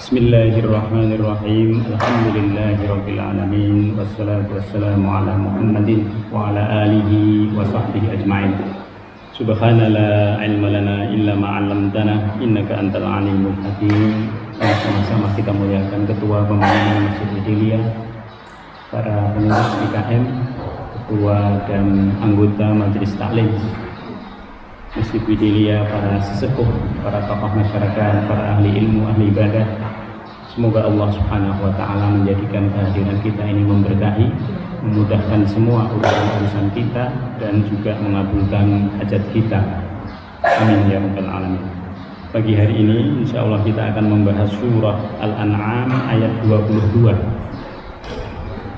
Bismillahirrahmanirrahim. Alhamdulillahirabbil alamin wassalatu wassalamu ala Muhammadin wa ala alihi wa sahbihi ajma'in. Subhana la ilma lana illa ma 'allamtana innaka antal alimul hakim. Sama-sama kita muliakan ketua pembangunan Masjid Widiliyah, para pengurus IKM, ketua dan anggota majelis taklim Masjid Widiliyah, para sesepuh, para tokoh masyarakat, para ahli ilmu, ahli ibadah. Semoga Allah Subhanahu wa ta'ala menjadikan kehadiran kita ini memberkahi, memudahkan semua urusan kita, dan juga mengabulkan hajat kita. Amin ya rabbal alamin. Pagi hari ini insya Allah kita akan membahas surah Al-An'am ayat 22.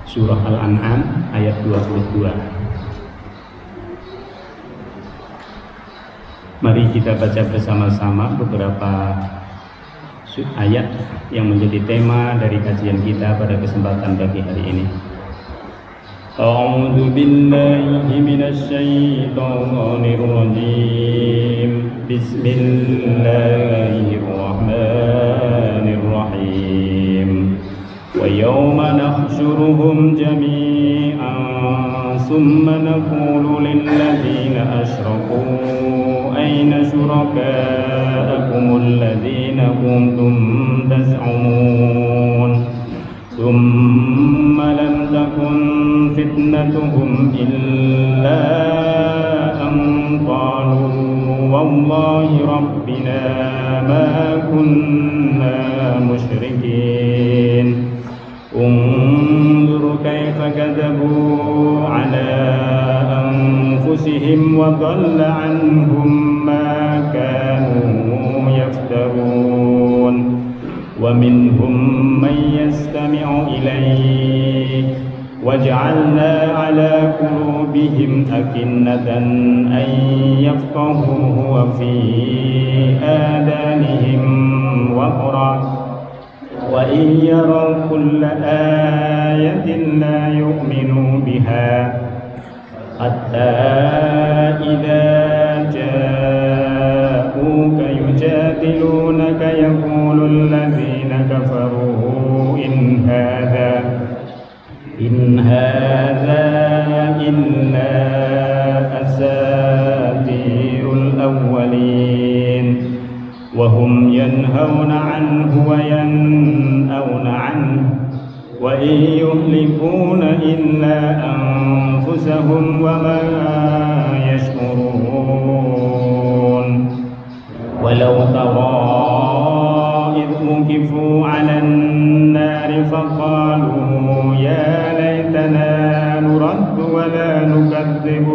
Surah Al-An'am ayat 22. Mari kita baca bersama-sama beberapa ayat yang menjadi tema dari kajian kita pada kesempatan pagi hari ini. A'udzu billahi minasy syaithanir rajim. Bismillahirrahmanirrahim. Wa yawma nahsyuruhum jami'an thumma naqulu lil ladzina asyraku أين شركاءكم الذين كنتم تزعمون ثم لم تكن فتنتهم إلا أن قالوا والله ربنا ما كنا مشركين انظر كيف كذبوا على أنفسهم وضل عنهم ما كانوا يفترون ومنهم من يستمع إليك وجعلنا على قلوبهم أكنة أن يفقهوه وفي آذانهم وقرا وإن يروا كل آية لا يؤمنوا بها حتى إذا جاءوك يجادلونك يقول الذين كفروا إن هذا إلا أساطير الأولين وهم ينهون عنه وينأون عنه وإن يهلكون إلا أنفسهم وما يشعرون ولو ترى إذ وقفوا على النار فقالوا يا ليتنا نرد ولا نكذب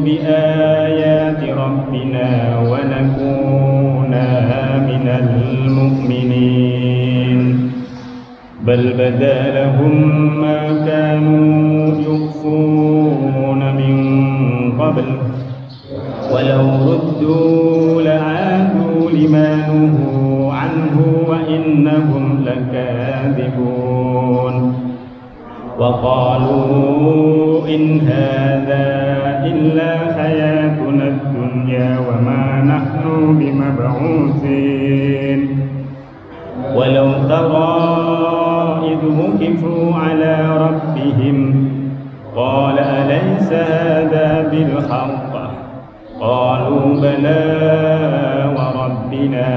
بآيات ربنا ونكون من المؤمنين بل بدا لهم ما كانوا يخفون من قبل ولو ردوا لعادوا لما نهوا عنه وإنهم لكاذبون وقالوا إن هذا إلا حياتنا الدنيا وما نحن بمبعوثين ولو ترى إذ وقفوا على ربهم قال أليس هذا بالحق قالوا بلى وربنا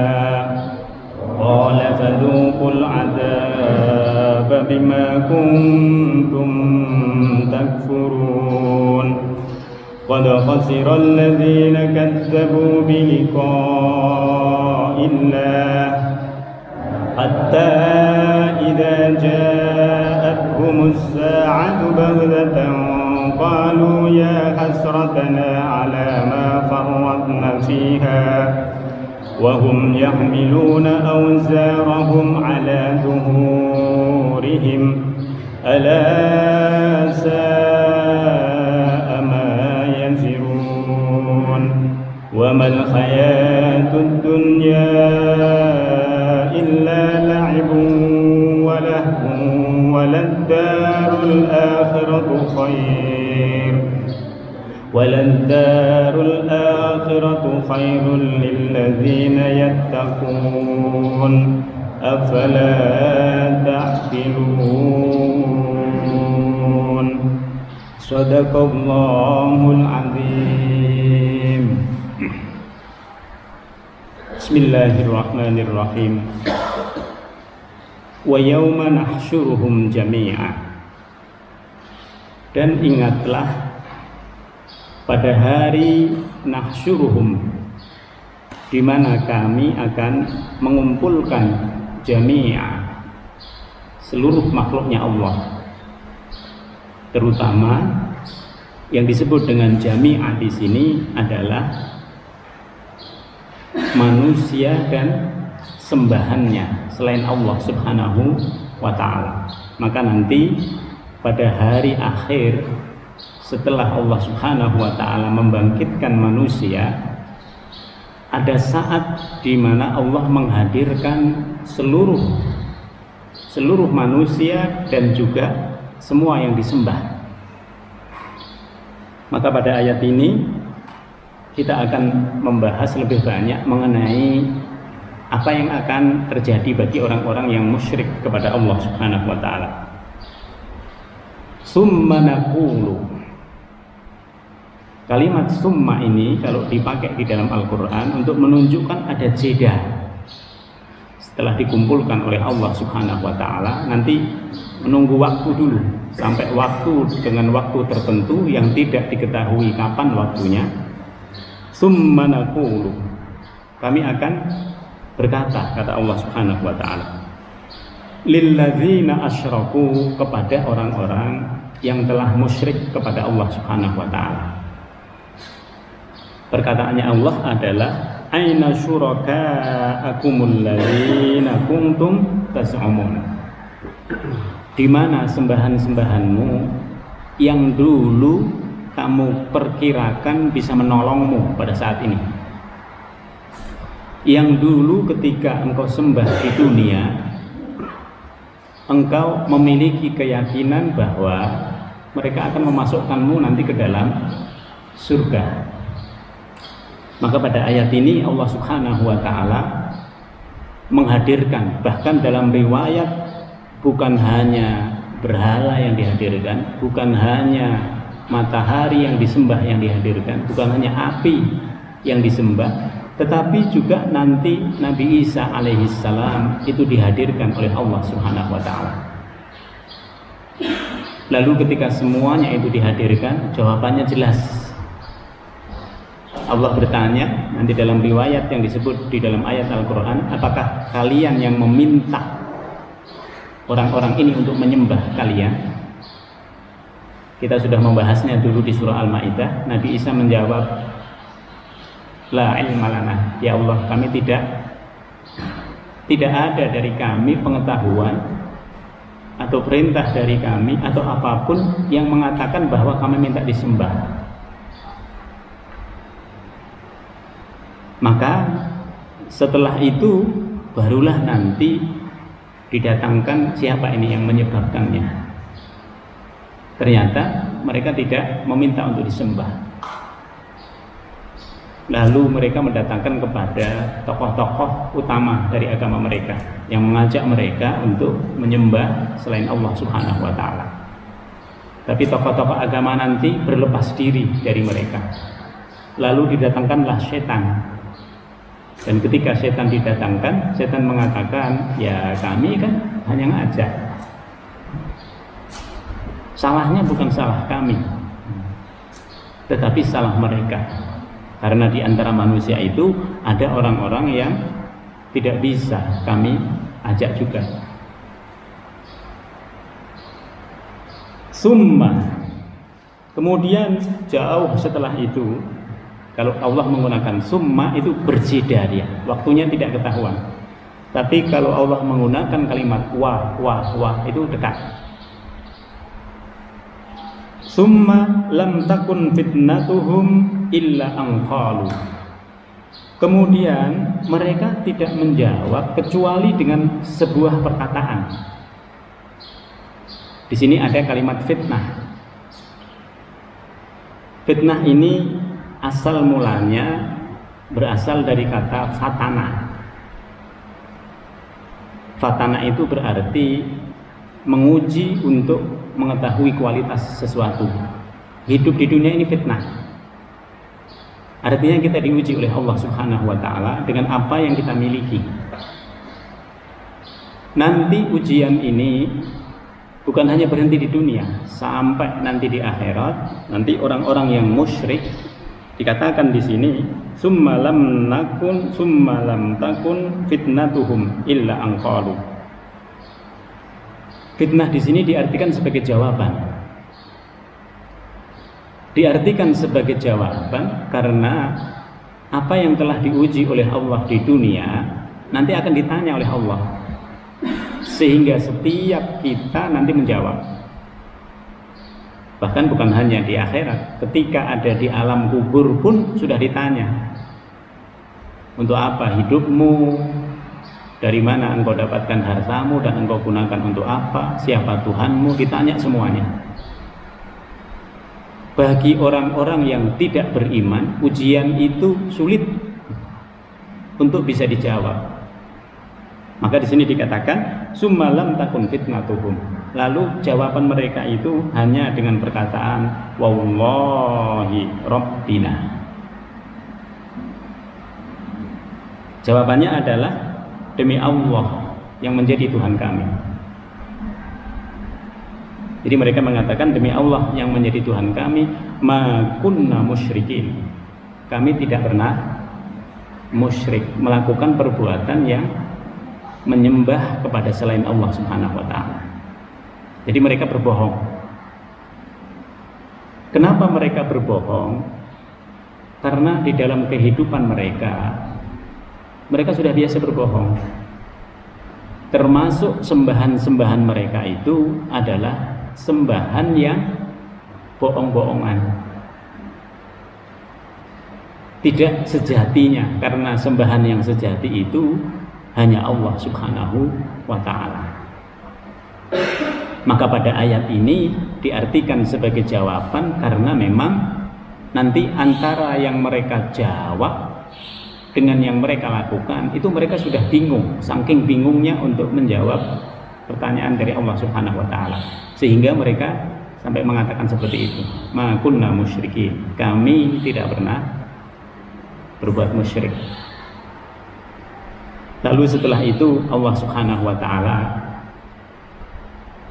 قال فذوقوا العذاب بما كنتم تكفرون قد خسر الذين كذبوا بلقاء الله حتى إذا جاءتهم الساعة بغتة قالوا يا حسرتنا على ما فرطنا فيها وهم يحملون أوزارهم على ظهورهم ألا ساء ما يزرون وما الحياة الدنيا إلا لعب ولهو وللدار الآخرة خير وللدار الآخرة خير للذين يتقون أفلا تعقلون صدق الله العظيم بسم الله الرحمن الرحيم وَيَوْمَ نَحْشُرُهُمْ جَمِيعًا. Dan ingatlah pada hari nahsyuruhum, di mana kami akan mengumpulkan jami'a, seluruh makhluknya Allah, terutama yang disebut dengan jami'a di sini adalah manusia dan sembahannya selain Allah Subhanahu wa ta'ala. Maka nanti pada hari akhir, setelah Allah Subhanahu wa ta'ala membangkitkan manusia, ada saat di mana Allah menghadirkan seluruh manusia dan juga semua yang disembah. Maka pada ayat ini kita akan membahas lebih banyak mengenai apa yang akan terjadi bagi orang-orang yang musyrik kepada Allah Subhanahu wa ta'ala. Summa naqulu. Kalimat summa ini kalau dipakai di dalam Al-Quran untuk menunjukkan ada jeda. Setelah dikumpulkan oleh Allah Subhanahu wa ta'ala, nanti menunggu waktu dulu, sampai waktu dengan waktu tertentu yang tidak diketahui kapan waktunya. Summa naqulu. Kami akan berkata, kata Allah Subhanahu wa ta'ala, lilladzina asyraku, kepada orang-orang yang telah musyrik kepada Allah Subhanahu wa ta'ala. Perkataannya Allah adalah aina syurakaakumul ladzina kuntum tas'umun. Di mana sembahan-sembahanmu yang dulu kamu perkirakan bisa menolongmu pada saat ini, yang dulu ketika engkau sembah di dunia, engkau memiliki keyakinan bahwa mereka akan memasukkanmu nanti ke dalam surga. Maka pada ayat ini Allah Subhanahu wa ta'ala menghadirkan, bahkan dalam riwayat bukan hanya berhala yang dihadirkan, bukan hanya matahari yang disembah yang dihadirkan, bukan hanya api yang disembah, tetapi juga nanti Nabi Isa alaihissalam itu dihadirkan oleh Allah Subhanahu wa ta'ala. Lalu ketika semuanya itu dihadirkan, jawabannya jelas. Allah bertanya nanti dalam riwayat yang disebut di dalam ayat Al-Quran, apakah kalian yang meminta orang-orang ini untuk menyembah kalian? Kita sudah membahasnya dulu di surah Al-Ma'idah. Nabi Isa menjawab, la ilma lana, ya Allah, kami tidak ada dari kami pengetahuan atau perintah dari kami atau apapun yang mengatakan bahwa kami minta disembah. Maka setelah itu barulah nanti didatangkan siapa ini yang menyebabkannya. Ternyata mereka tidak meminta untuk disembah. Lalu mereka mendatangkan kepada tokoh-tokoh utama dari agama mereka yang mengajak mereka untuk menyembah selain Allah Subhanahu wa ta'ala. Tapi tokoh-tokoh agama nanti berlepas diri dari mereka. Lalu didatangkanlah setan. Dan ketika setan didatangkan, setan mengatakan, ya kami kan hanya ngajak. Salahnya bukan salah kami, tetapi salah mereka. Karena di antara manusia itu ada orang-orang yang tidak bisa kami ajak juga. Summa, kemudian jauh setelah itu, kalau Allah menggunakan summa itu berjeda dia, waktunya tidak ketahuan. Tapi kalau Allah menggunakan kalimat wa itu dekat. Summa lam takun fitnatuhum illa an qalu. Kemudian mereka tidak menjawab kecuali dengan sebuah perkataan. Di sini ada kalimat fitnah. Fitnah ini asal mulanya berasal dari kata fatana. Fatana itu berarti menguji untuk mengetahui kualitas sesuatu. Hidup di dunia ini fitnah. Artinya kita diuji oleh Allah Subhanahu wa taala dengan apa yang kita miliki. Nanti ujian ini bukan hanya berhenti di dunia, sampai nanti di akhirat, nanti orang-orang yang musyrik dikatakan di sini summa lam takun fitnatuhum illa anqalu. Fitnah di sini diartikan sebagai jawaban. Diartikan sebagai jawaban karena apa yang telah diuji oleh Allah di dunia nanti akan ditanya oleh Allah. Sehingga setiap kita nanti menjawab. Bahkan bukan hanya di akhirat, ketika ada di alam kubur pun sudah ditanya. Untuk apa hidupmu? Dari mana engkau dapatkan hartamu dan engkau gunakan untuk apa? Siapa Tuhanmu? Ditanya semuanya. Bagi orang-orang yang tidak beriman, ujian itu sulit untuk bisa dijawab. Maka di sini dikatakan summa lam takun fitnatuhum. Lalu jawaban mereka itu hanya dengan perkataan wallahi rabbina. Jawabannya adalah demi Allah yang menjadi Tuhan kami. Jadi mereka mengatakan demi Allah yang menjadi Tuhan kami, ma kunna musyrikin. Kami tidak pernah musyrik, melakukan perbuatan yang menyembah kepada selain Allah Subhanahu wa taala. Jadi mereka berbohong. Kenapa mereka berbohong? Karena di dalam kehidupan mereka sudah biasa berbohong. Termasuk sembahan-sembahan mereka itu adalah sembahan yang bohong-bohongan. Tidak sejatinya, karena sembahan yang sejati itu hanya Allah Subhanahu wa ta'ala. Maka pada ayat ini diartikan sebagai jawaban karena memang nanti antara yang mereka jawab dengan yang mereka lakukan itu mereka sudah bingung, saking bingungnya untuk menjawab pertanyaan dari Allah Subhanahu wa ta'ala, sehingga mereka sampai mengatakan seperti itu, ma kunna musyrikin, kami tidak pernah berbuat musyrik. Lalu setelah itu Allah Subhanahu wa ta'ala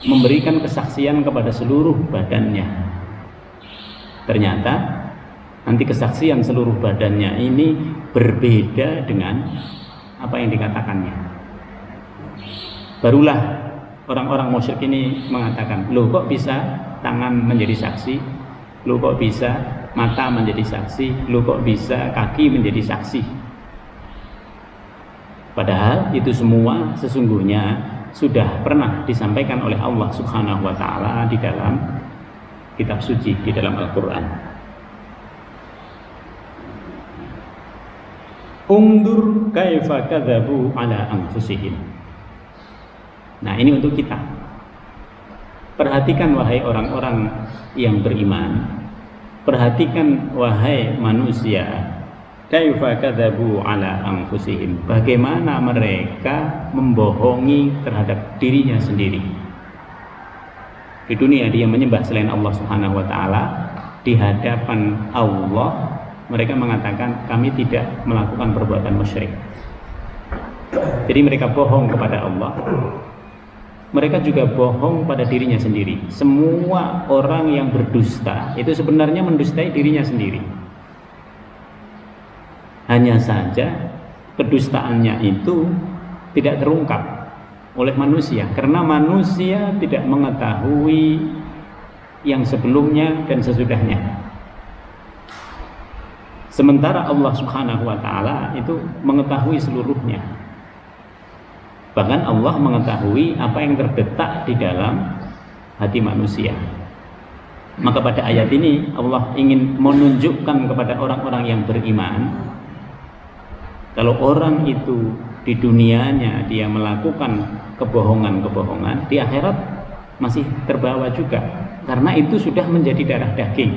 memberikan kesaksian kepada seluruh badannya. Ternyata nanti kesaksian seluruh badannya ini berbeda dengan apa yang dikatakannya. Barulah orang-orang musyrik ini mengatakan, loh kok bisa tangan menjadi saksi? Loh kok bisa mata menjadi saksi? Loh kok bisa kaki menjadi saksi? Padahal itu semua sesungguhnya sudah pernah disampaikan oleh Allah Subhanahu wa ta'ala di dalam kitab suci, di dalam Al-Quran. Undur kaifa kadzabu ala anfusihim. Nah, ini untuk kita. Perhatikan wahai orang-orang yang beriman. Perhatikan wahai manusia. Kaifa kadzabu ala anfusihim. Bagaimana mereka membohongi terhadap dirinya sendiri. Di dunia dia menyembah selain Allah Subhanahu wa ta'ala. Di hadapan Allah mereka mengatakan kami tidak melakukan perbuatan musyrik. Jadi mereka bohong kepada Allah. Mereka juga bohong pada dirinya sendiri. Semua orang yang berdusta itu sebenarnya mendustai dirinya sendiri. Hanya saja kedustaannya itu tidak terungkap oleh manusia karena manusia tidak mengetahui yang sebelumnya dan sesudahnya. Sementara Allah Subhanahu wa ta'ala itu mengetahui seluruhnya. Bahkan Allah mengetahui apa yang terdetak di dalam hati manusia. Maka pada ayat ini Allah ingin menunjukkan kepada orang-orang yang beriman, kalau orang itu di dunianya dia melakukan kebohongan-kebohongan, di akhirat masih terbawa juga, karena itu sudah menjadi darah daging.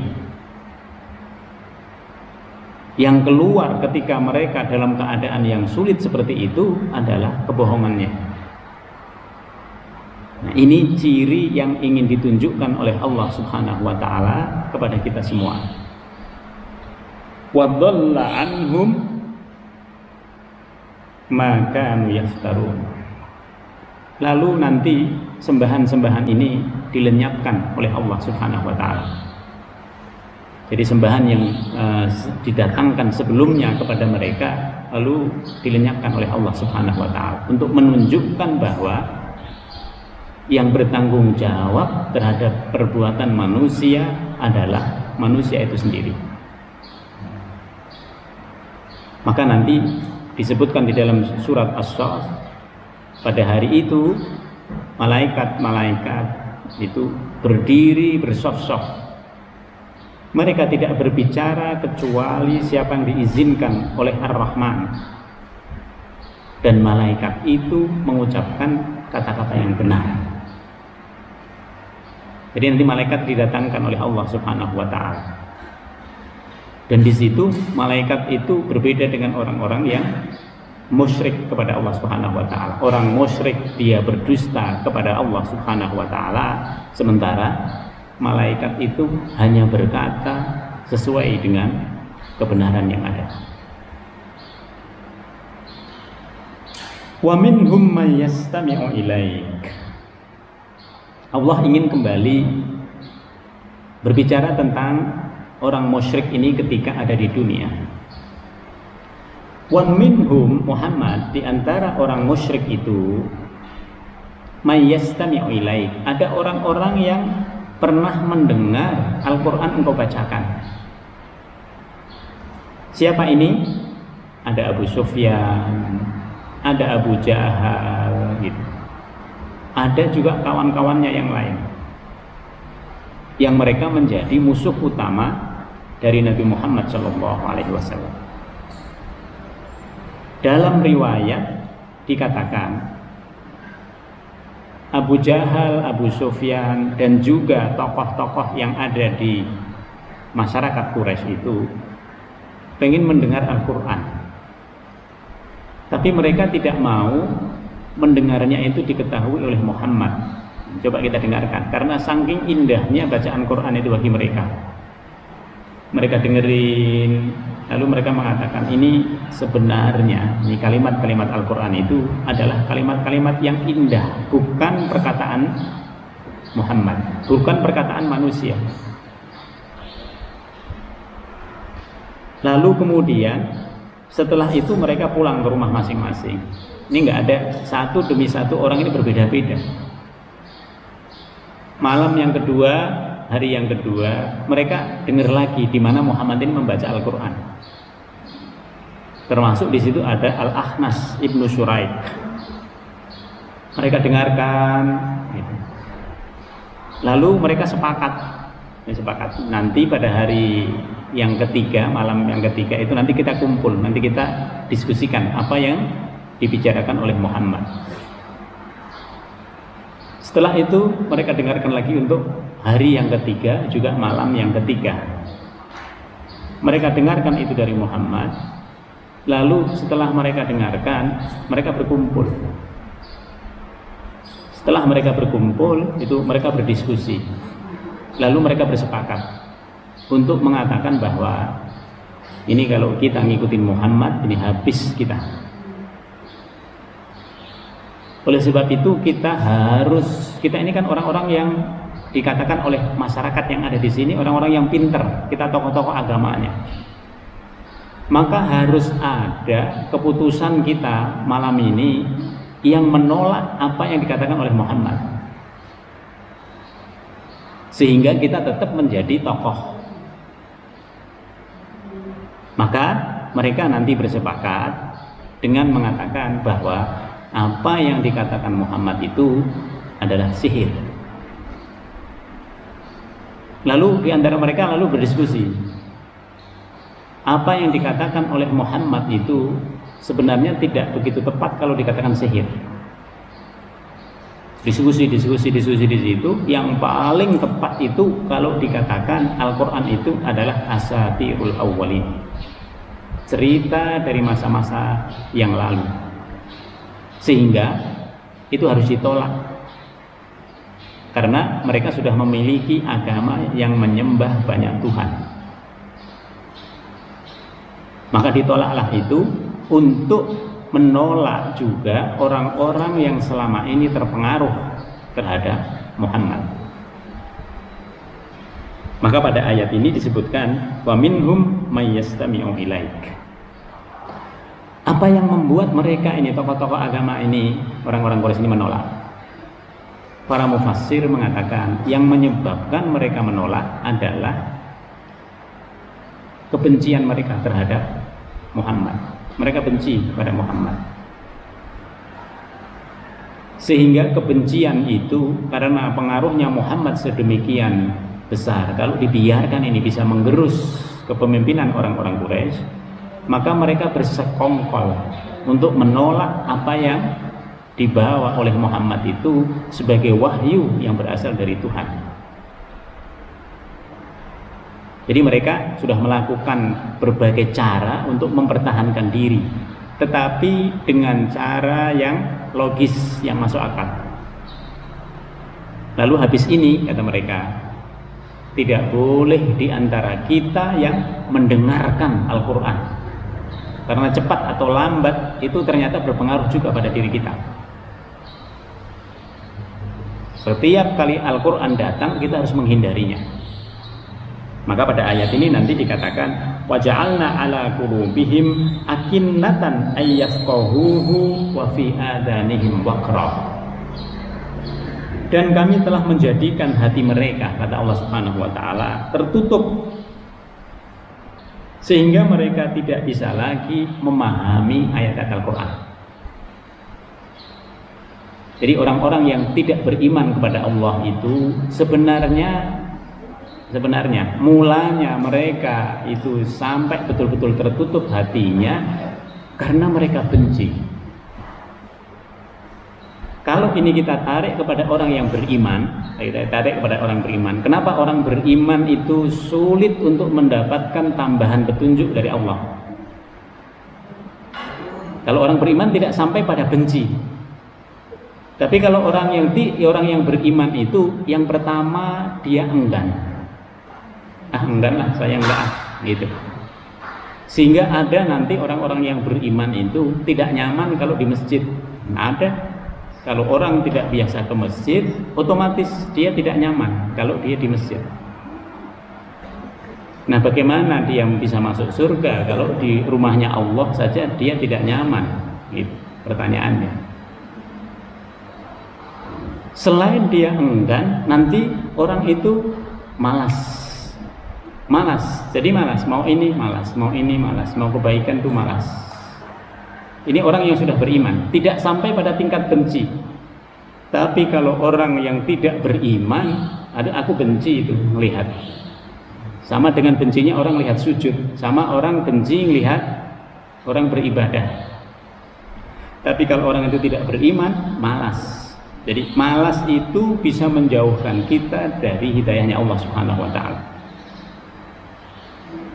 Yang keluar ketika mereka dalam keadaan yang sulit seperti itu adalah kebohongannya. Nah, ini ciri yang ingin ditunjukkan oleh Allah Subhanahu wa taala kepada kita semua. Wa dhalla anhum ma kanu yaftarun. Lalu nanti sembahan-sembahan ini dilenyapkan oleh Allah Subhanahu wa taala. Jadi sembahan yang didatangkan sebelumnya kepada mereka lalu dilenyapkan oleh Allah Subhanahu wa taala untuk menunjukkan bahwa yang bertanggung jawab terhadap perbuatan manusia adalah manusia itu sendiri. Maka nanti disebutkan di dalam surat As-Saff, pada hari itu malaikat-malaikat itu berdiri bersaf-saf. Mereka tidak berbicara kecuali siapa yang diizinkan oleh Ar-Rahman. Dan malaikat itu mengucapkan kata-kata yang benar. Jadi nanti malaikat didatangkan oleh Allah Subhanahu wa taala. Dan di situ malaikat itu berbeda dengan orang-orang yang musyrik kepada Allah Subhanahu wa taala. Orang musyrik dia berdusta kepada Allah Subhanahu wa taala, sementara malaikat itu hanya berkata sesuai dengan kebenaran yang ada. Wa minhum may yastami'u ilaik. Allah ingin kembali berbicara tentang orang musyrik ini ketika ada di dunia. Wa minhum Muhammad, di antara orang musyrik itu may yastami'u ilaik, ada orang-orang yang pernah mendengar Al-Quran engkau bacakan. Siapa ini? Ada Abu Sufyan, ada Abu Jahal gitu. Ada juga kawan-kawannya yang lain yang mereka menjadi musuh utama dari Nabi Muhammad SAW. Dalam riwayat dikatakan Abu Jahal, Abu Sufyan, dan juga tokoh-tokoh yang ada di masyarakat Quraisy itu pengen mendengar Al-Quran, tapi mereka tidak mau mendengarnya itu diketahui oleh Muhammad. Coba kita dengarkan, karena saking indahnya bacaan Quran itu bagi mereka. Mereka dengerin, lalu mereka mengatakan ini sebenarnya ini kalimat-kalimat Al-Quran itu adalah kalimat-kalimat yang indah, bukan perkataan Muhammad, bukan perkataan manusia. Lalu kemudian setelah itu mereka pulang ke rumah masing-masing. Ini nggak ada satu demi satu orang ini berbeda-beda. Malam yang kedua, hari yang kedua, mereka dengar lagi di mana Muhammad ini membaca Al-Quran. Termasuk di situ ada Al-Akhnas Ibnu Syuraik. Mereka dengarkan gitu. Lalu mereka sepakat nanti pada hari yang ketiga, malam yang ketiga itu nanti kita kumpul, nanti kita diskusikan apa yang dibicarakan oleh Muhammad. Setelah itu mereka dengarkan lagi untuk hari yang ketiga, juga malam yang ketiga. Mereka dengarkan itu dari Muhammad. Lalu setelah mereka dengarkan, mereka berkumpul. Setelah mereka berkumpul, itu mereka berdiskusi. Lalu mereka bersepakat untuk mengatakan bahwa ini kalau kita ngikutin Muhammad, ini habis kita. Oleh sebab itu kita ini kan orang-orang yang dikatakan oleh masyarakat yang ada di sini orang-orang yang pinter, kita tokoh-tokoh agamanya. Maka harus ada keputusan kita malam ini yang menolak apa yang dikatakan oleh Muhammad, sehingga kita tetap menjadi tokoh. Maka mereka nanti bersepakat dengan mengatakan bahwa apa yang dikatakan Muhammad itu adalah sihir. Lalu di antara mereka lalu berdiskusi, apa yang dikatakan oleh Muhammad itu sebenarnya tidak begitu tepat kalau dikatakan sihir. Diskusi di situ, yang paling tepat itu kalau dikatakan Al-Quran itu adalah asatirul awwalin. cerita dari masa-masa yang lalu, sehingga itu harus ditolak karena mereka sudah memiliki agama yang menyembah banyak Tuhan. Maka ditolaklah itu untuk menolak juga orang-orang yang selama ini terpengaruh terhadap Muhammad. Maka pada ayat ini disebutkan wa minhum may yastami'u ilaik. Apa yang membuat mereka ini, tokoh-tokoh agama ini, orang-orang Quraisy ini menolak? Para mufassir mengatakan yang menyebabkan mereka menolak adalah kebencian mereka terhadap Muhammad. Mereka benci kepada Muhammad, sehingga kebencian itu karena pengaruhnya Muhammad sedemikian besar, kalau dibiarkan ini bisa menggerus kepemimpinan orang-orang Quraisy, maka mereka bersekongkol untuk menolak apa yang dibawa oleh Muhammad itu sebagai wahyu yang berasal dari Tuhan. Jadi mereka sudah melakukan berbagai cara untuk mempertahankan diri, tetapi dengan cara yang logis, yang masuk akal. Lalu habis ini, kata mereka, tidak boleh di antara kita yang mendengarkan Al-Quran, karena cepat atau lambat itu ternyata berpengaruh juga pada diri kita. Setiap kali Al-Quran datang, kita harus menghindarinya. Maka pada ayat ini nanti dikatakan waja'alna ala qulubihim akinnatan ayyafqahuhu wa fi adanihim waqra. Dan kami telah menjadikan hati mereka, kata Allah Subhanahu wa taala, tertutup sehingga mereka tidak bisa lagi memahami ayat-ayat Al-Qur'an. Jadi orang-orang yang tidak beriman kepada Allah itu sebenarnya mulanya mereka itu sampai betul-betul tertutup hatinya karena mereka benci. Kalau ini kita tarik kepada orang yang beriman, kenapa orang beriman itu sulit untuk mendapatkan tambahan petunjuk dari Allah? Kalau orang beriman tidak sampai pada benci. Tapi kalau orang yang beriman itu yang pertama dia enggan. Enggak lah, saya enggak gitu. Sehingga ada nanti orang-orang yang beriman itu tidak nyaman kalau di masjid. Ada, kalau orang tidak biasa ke masjid, otomatis dia tidak nyaman kalau dia di masjid. Nah, bagaimana dia bisa masuk surga kalau di rumahnya Allah saja dia tidak nyaman? Gitu pertanyaannya. Selain dia enggan, nanti orang itu malas. Jadi malas, mau ini malas, mau kebaikan tuh malas. Ini orang yang sudah beriman, tidak sampai pada tingkat benci. Tapi kalau orang yang tidak beriman, aku benci itu melihat. Sama dengan bencinya orang lihat sujud, sama orang benci melihat orang beribadah. Tapi kalau orang itu tidak beriman, malas. Jadi malas itu bisa menjauhkan kita dari hidayahnya Allah Subhanahu wa taala.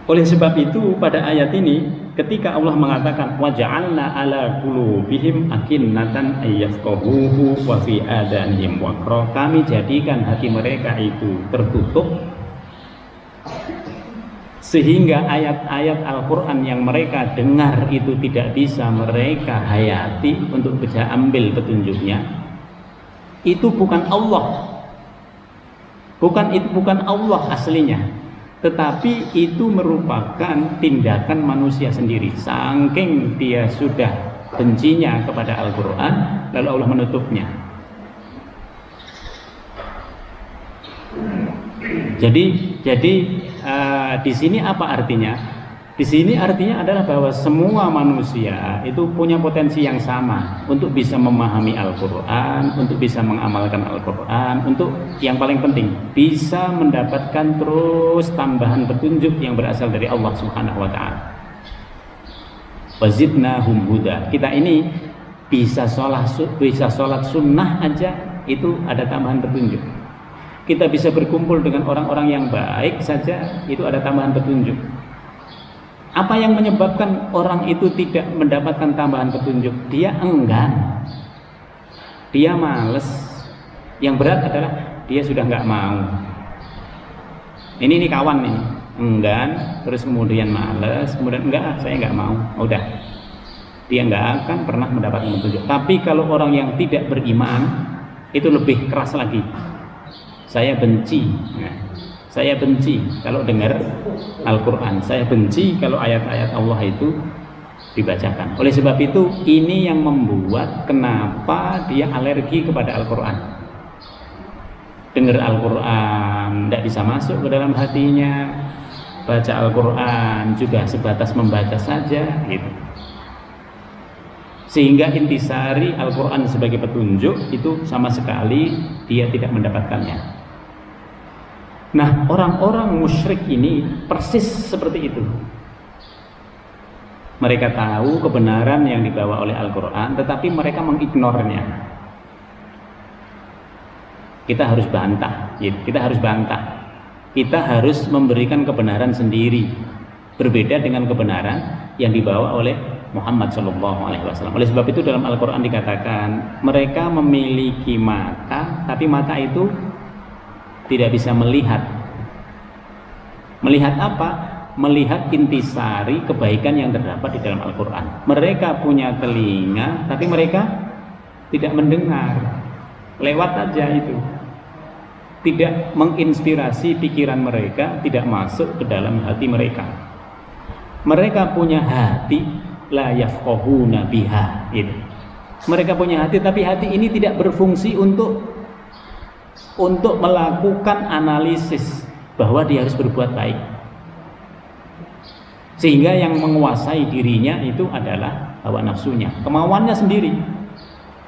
Oleh sebab itu pada ayat ini ketika Allah mengatakan waja'alna ala qulubihim akinnatan ayyafqahuhu wa fi adanihim waqra, kami jadikan hati mereka itu tertutup sehingga ayat-ayat Al-Quran yang mereka dengar itu tidak bisa mereka hayati untuk bisa ambil petunjuknya. Itu bukan Allah, bukan Allah aslinya, tetapi itu merupakan tindakan manusia sendiri. Saking dia sudah bencinya kepada Al-Quran, lalu Allah menutupnya. Jadi di sini apa artinya? Di sini artinya adalah bahwa semua manusia itu punya potensi yang sama untuk bisa memahami Al-Quran, untuk bisa mengamalkan Al-Quran, untuk yang paling penting bisa mendapatkan terus tambahan petunjuk yang berasal dari Allah Subhanahu wa taala. Wazidnahum huda. Kita ini bisa sholat sunnah aja itu ada tambahan petunjuk. Kita bisa berkumpul dengan orang-orang yang baik saja itu ada tambahan petunjuk. Apa yang menyebabkan orang itu tidak mendapatkan tambahan petunjuk? Dia enggan, dia males. Yang berat adalah dia sudah nggak mau. Ini kawan ini, enggan, terus kemudian males, kemudian enggak, saya nggak mau. Udah, dia nggak akan pernah mendapatkan petunjuk. Tapi kalau orang yang tidak beriman, itu lebih keras lagi. Saya benci. Saya benci kalau dengar Al-Quran. Saya benci kalau ayat-ayat Allah itu dibacakan. Oleh sebab itu, ini yang membuat kenapa dia alergi kepada Al-Quran. Dengar Al-Quran tidak bisa masuk ke dalam hatinya. Baca Al-Quran juga sebatas membaca saja gitu. Sehingga intisari Al-Quran sebagai petunjuk itu sama sekali dia tidak mendapatkannya. Nah, orang-orang musyrik ini persis seperti itu. Mereka tahu kebenaran yang dibawa oleh Al-Quran, tetapi mereka mengignornya. Kita harus bantah, kita harus bantah. Kita harus memberikan kebenaran sendiri, berbeda dengan kebenaran yang dibawa oleh Muhammad SAW. Oleh sebab itu dalam Al-Quran dikatakan mereka memiliki mata, tapi mata itu tidak bisa melihat. Melihat apa? Melihat intisari kebaikan yang terdapat di dalam Al-Quran. Mereka punya telinga, tapi mereka tidak mendengar. Lewat aja itu. Tidak menginspirasi pikiran mereka, tidak masuk ke dalam hati mereka. Mereka punya hati, la yafqahuna biha. Gitu. Mereka punya hati, tapi hati ini tidak berfungsi untuk melakukan analisis bahwa dia harus berbuat baik. Sehingga yang menguasai dirinya itu adalah hawa nafsunya, kemauannya sendiri.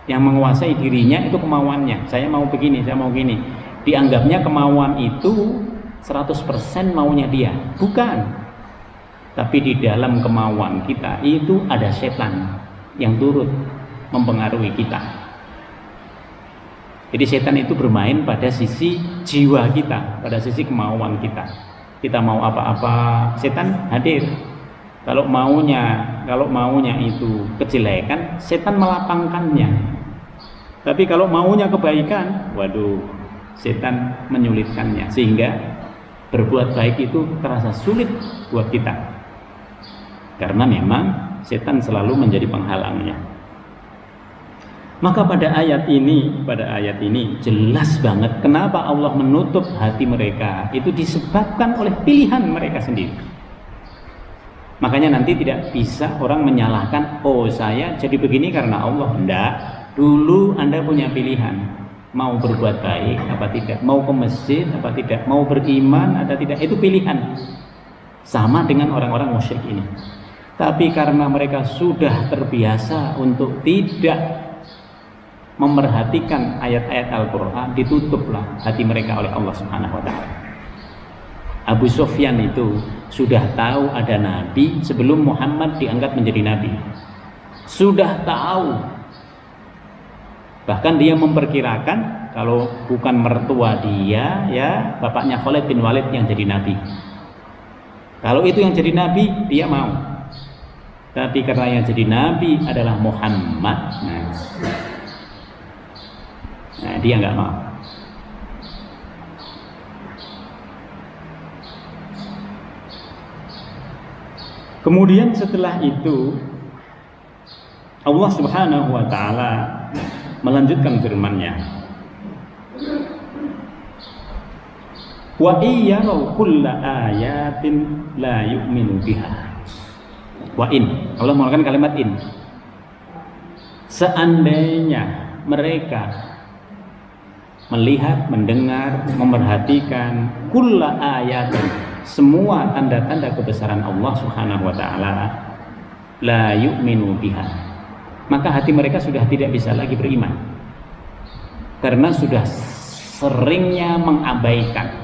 Yang menguasai dirinya itu kemauannya. Saya mau begini, saya mau gini. Dianggapnya kemauan itu 100% maunya dia. Bukan. Tapi di dalam kemauan kita itu ada setan yang turut mempengaruhi kita. Jadi setan itu bermain pada sisi jiwa kita, pada sisi kemauan kita. Kita mau apa-apa, setan hadir. Kalau maunya itu kejelekan, setan melapangkannya. Tapi kalau maunya kebaikan, waduh, setan menyulitkannya. Sehingga berbuat baik itu terasa sulit buat kita. Karena memang setan selalu menjadi penghalangnya. Maka pada ayat ini jelas banget kenapa Allah menutup hati mereka. Itu disebabkan oleh pilihan mereka sendiri. Makanya nanti tidak bisa orang menyalahkan, oh saya jadi begini karena Allah. Enggak, dulu Anda punya pilihan. Mau berbuat baik apa tidak, mau ke masjid apa tidak, mau beriman atau tidak, itu pilihan. Sama dengan orang-orang musyrik ini. Tapi karena mereka sudah terbiasa untuk tidak memerhatikan ayat-ayat Al-Quran, ditutuplah hati mereka oleh Allah Subhanahu wa Ta'ala. Abu Sufyan itu sudah tahu ada nabi sebelum Muhammad diangkat menjadi nabi. Sudah tahu. Bahkan dia memperkirakan kalau bukan mertua dia, ya bapaknya Khalid bin Walid yang jadi nabi. Kalau itu yang jadi nabi, dia mau. Tapi karena yang jadi nabi adalah Muhammad, nah dia nggak mau. Kemudian setelah itu Allah Subhanahu wa Ta'ala melanjutkan firman-Nya, wa iyyaru kulla ayatin la yu'minu biha. Wa in, Allah menggunakan kalimat in. Seandainya mereka melihat, mendengar, memerhatikan kulla ayatin, semua tanda-tanda kebesaran Allah Subhanahu wa Ta'ala, la yu'minu biha, maka hati mereka sudah tidak bisa lagi beriman karena sudah seringnya mengabaikan.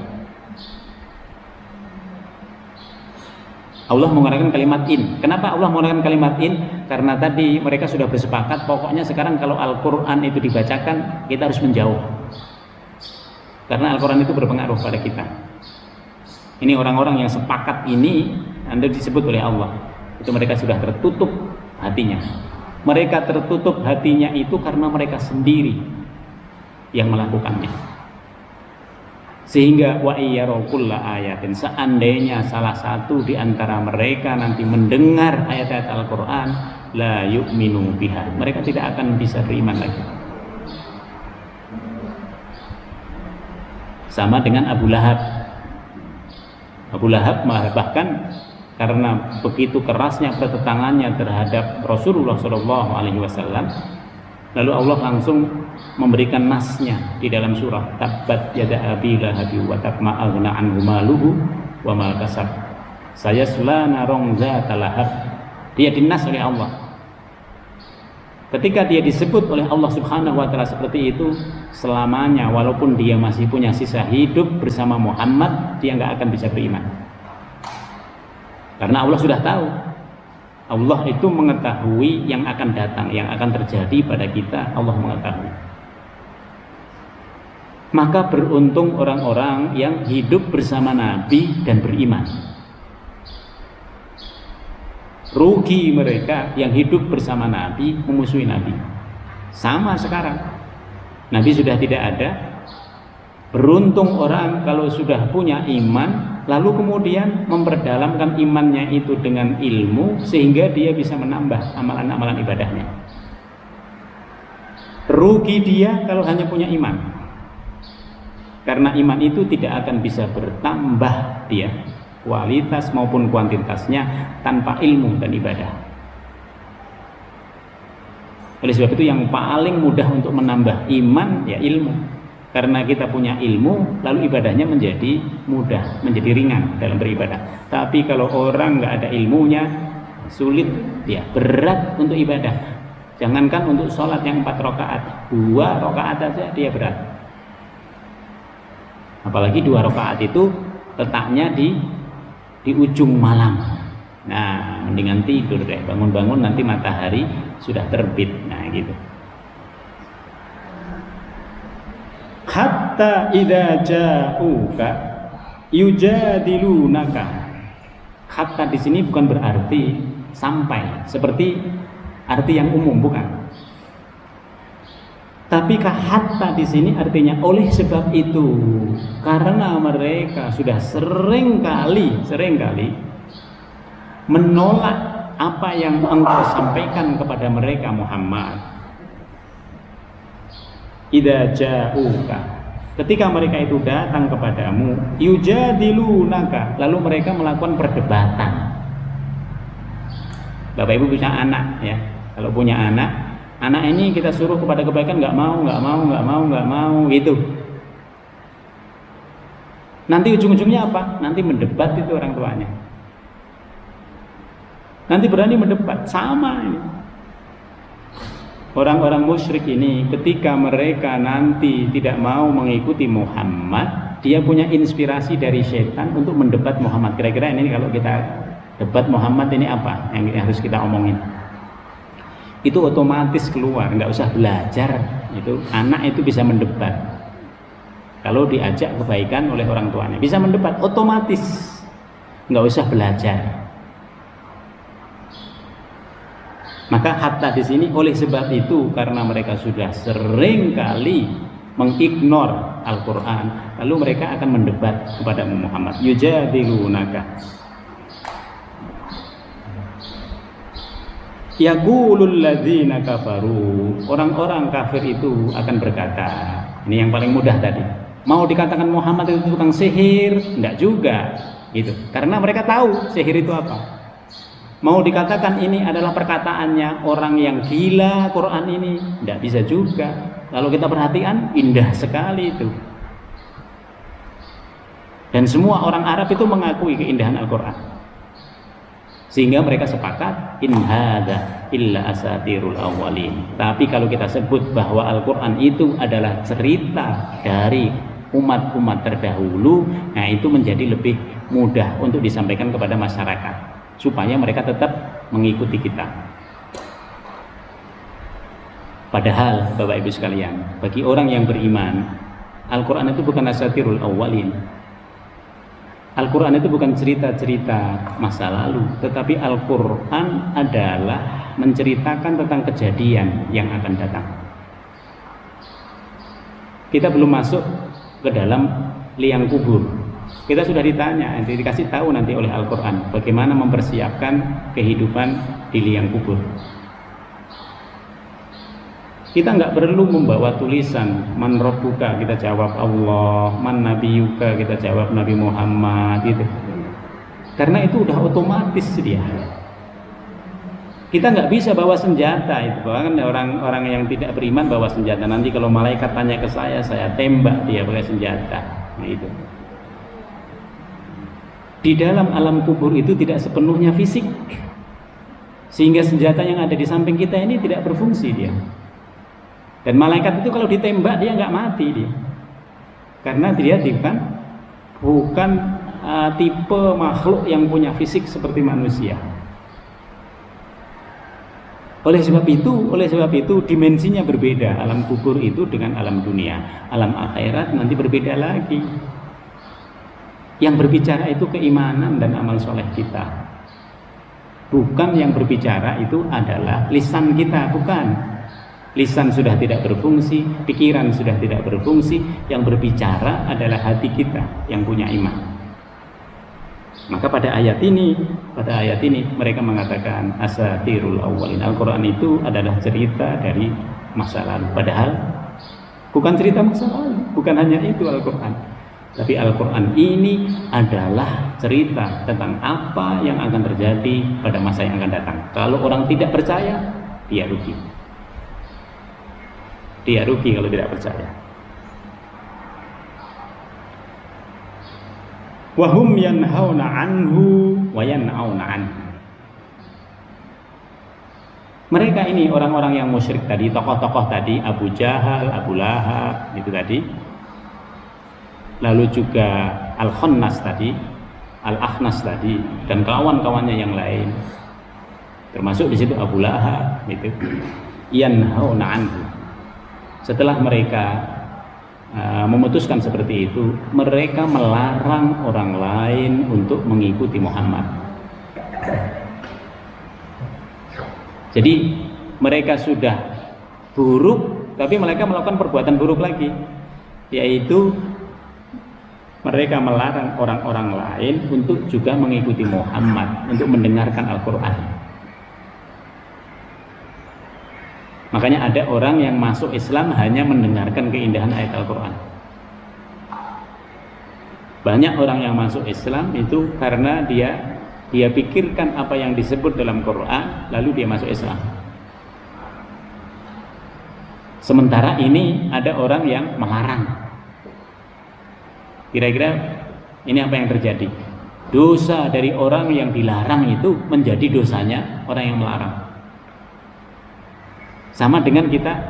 Allah menggunakan kalimat in. Kenapa Allah menggunakan kalimat in? Karena tadi mereka sudah bersepakat, pokoknya sekarang kalau Al-Quran itu dibacakan, kita harus menjauh. Karena Al-Quran itu berpengaruh pada kita. Ini orang-orang yang sepakat ini Anda disebut oleh Allah. Itu mereka sudah tertutup hatinya. Mereka tertutup hatinya itu karena mereka sendiri yang melakukannya. Sehingga wa iyyaraw kulla ayatin, seandainya salah satu di antara mereka nanti mendengar ayat-ayat Al-Qur'an, la yu'minu biha, mereka tidak akan bisa beriman lagi. Sama dengan Abu Lahab. Abu Lahab bahkan karena begitu kerasnya pertentangannya terhadap Rasulullah SAW, lalu Allah langsung memberikan nasnya di dalam surah Tabbat yada abi lahabi wa tab ma aghna anhu maluhu wa ma kasab sayasla narong dzata lahab. Dia dinas oleh Allah. Ketika dia disebut oleh Allah Subhanahu wa taala seperti itu, selamanya walaupun dia masih punya sisa hidup bersama Muhammad, dia nggak akan bisa beriman. Karena Allah sudah tahu. Allah itu mengetahui yang akan datang, yang akan terjadi pada kita, Allah mengetahui. Maka beruntung orang-orang yang hidup bersama Nabi dan beriman. Rugi mereka yang hidup bersama Nabi memusuhi Nabi. Sama sekarang, Nabi sudah tidak ada. Beruntung orang kalau sudah punya iman, lalu kemudian memperdalamkan imannya itu dengan ilmu, sehingga dia bisa menambah amalan-amalan ibadahnya. Rugi dia kalau hanya punya iman, karena iman itu tidak akan bisa bertambah dia, kualitas maupun kuantitasnya, tanpa ilmu dan ibadah. Oleh sebab itu yang paling mudah untuk menambah iman ya ilmu. Karena kita punya ilmu, lalu ibadahnya menjadi mudah, menjadi ringan dalam beribadah. Tapi kalau orang nggak ada ilmunya, sulit dia, berat untuk ibadah. Jangankan untuk sholat yang 4 rakaat, 2 rakaat saja dia berat. Apalagi 2 rakaat itu letaknya di ujung malam. Nah, mendingan tidur deh, bangun-bangun nanti matahari sudah terbit. Nah, gitu. Hatta idza ja'uka yujadilunaka. Hatta di sini bukan berarti sampai, seperti arti yang umum, bukan. Tapi hatta di sini artinya oleh sebab itu, karena mereka sudah sering kali menolak apa yang engkau sampaikan kepada mereka Muhammad. Idza ja'uka, ketika mereka itu datang kepadamu, yujadilunaka, lalu mereka melakukan perdebatan. Bapak Ibu punya anak ya, kalau punya anak ini kita suruh kepada kebaikan nggak mau gitu. Nanti ujung-ujungnya apa? Nanti mendebat itu orang tuanya. Nanti berani mendebat, sama ini. Orang-orang musyrik ini ketika mereka nanti tidak mau mengikuti Muhammad, dia punya inspirasi dari setan untuk mendebat Muhammad. Kira-kira ini kalau kita debat Muhammad ini apa yang harus kita omongin? Itu otomatis keluar, nggak usah belajar. Itu anak itu bisa mendebat. Kalau diajak kebaikan oleh orang tuanya, bisa mendebat otomatis, nggak usah belajar. Maka hatta di sini oleh sebab itu, karena mereka sudah sering kali mengignore Al-Quran, lalu mereka akan mendebat kepada Muhammad. Yujadilunaka. Yaqulul ladzina kafaru, orang-orang kafir itu akan berkata, ini yang paling mudah tadi. Mau dikatakan Muhammad itu tukang sihir? Enggak juga, gitu. Karena mereka tahu sihir itu apa. Mau dikatakan ini adalah perkataannya orang yang gila Quran ini, tidak bisa juga. Kalau kita perhatikan, indah sekali itu. Dan semua orang Arab itu mengakui keindahan Al-Quran. Sehingga mereka sepakat, in hadza illa asatirul awwalin. Tapi kalau kita sebut bahwa Al-Quran itu adalah cerita dari umat-umat terdahulu, nah itu menjadi lebih mudah untuk disampaikan kepada masyarakat, supaya mereka tetap mengikuti kita. Padahal Bapak Ibu sekalian, bagi orang yang beriman, Al-Quran itu bukan asatirul awwalin. Al-Quran itu bukan cerita-cerita masa lalu, tetapi Al-Quran adalah menceritakan tentang kejadian yang akan datang. Kita belum masuk ke dalam liang kubur. Kita sudah ditanya, dikasih tahu nanti oleh Al-Quran bagaimana mempersiapkan kehidupan di liang kubur. Kita nggak perlu membawa tulisan man rabbuka, kita jawab Allah, man nabiyuka, kita jawab Nabi Muhammad gitu. Karena itu udah otomatis dia. Kita nggak bisa bawa senjata itu, kan orang-orang yang tidak beriman bawa senjata. Nanti kalau malaikat tanya ke saya tembak dia pakai senjata. Nah itu. Di dalam alam kubur itu tidak sepenuhnya fisik, sehingga senjata yang ada di samping kita ini tidak berfungsi dia. Dan malaikat itu kalau ditembak dia nggak mati dia, karena dia bukan tipe makhluk yang punya fisik seperti manusia. Oleh sebab itu dimensinya berbeda. Alam kubur itu dengan alam dunia. Alam akhirat nanti berbeda lagi. Yang berbicara itu keimanan dan amal soleh kita. Bukan yang berbicara itu adalah lisan kita, bukan. Lisan sudah tidak berfungsi, pikiran sudah tidak berfungsi, yang berbicara adalah hati kita yang punya iman. Maka pada ayat ini mereka mengatakan asatirul awwalin. Al-Quran itu adalah cerita dari masa lalu. Padahal bukan cerita masa lalu, bukan hanya itu Al-Quran. Tapi Al-Quran ini adalah cerita tentang apa yang akan terjadi pada masa yang akan datang. Kalau orang tidak percaya, dia rugi. Dia rugi kalau tidak percaya. Wahum yanhauna anhu wa yan'auna anhu. Mereka ini orang-orang yang musyrik tadi, tokoh-tokoh tadi, Abu Jahal, Abu Lahab itu tadi. Lalu juga Al-Khannas tadi, Al-Akhnas tadi, dan kawan-kawannya yang lain. Termasuk di situ Abu Lahab gitu. Yanhauna anhu. Setelah mereka memutuskan seperti itu, mereka melarang orang lain untuk mengikuti Muhammad. Jadi mereka sudah buruk, tapi mereka melakukan perbuatan buruk lagi, yaitu mereka melarang orang-orang lain untuk juga mengikuti Muhammad, untuk mendengarkan Al-Quran. Makanya ada orang yang masuk Islam hanya mendengarkan keindahan ayat Al-Quran. Banyak orang yang masuk Islam itu karena dia pikirkan apa yang disebut dalam Quran, lalu dia masuk Islam. Sementara ini ada orang yang melarang. Kira-kira ini apa yang terjadi? Dosa dari orang yang dilarang itu menjadi dosanya orang yang melarang. Sama dengan kita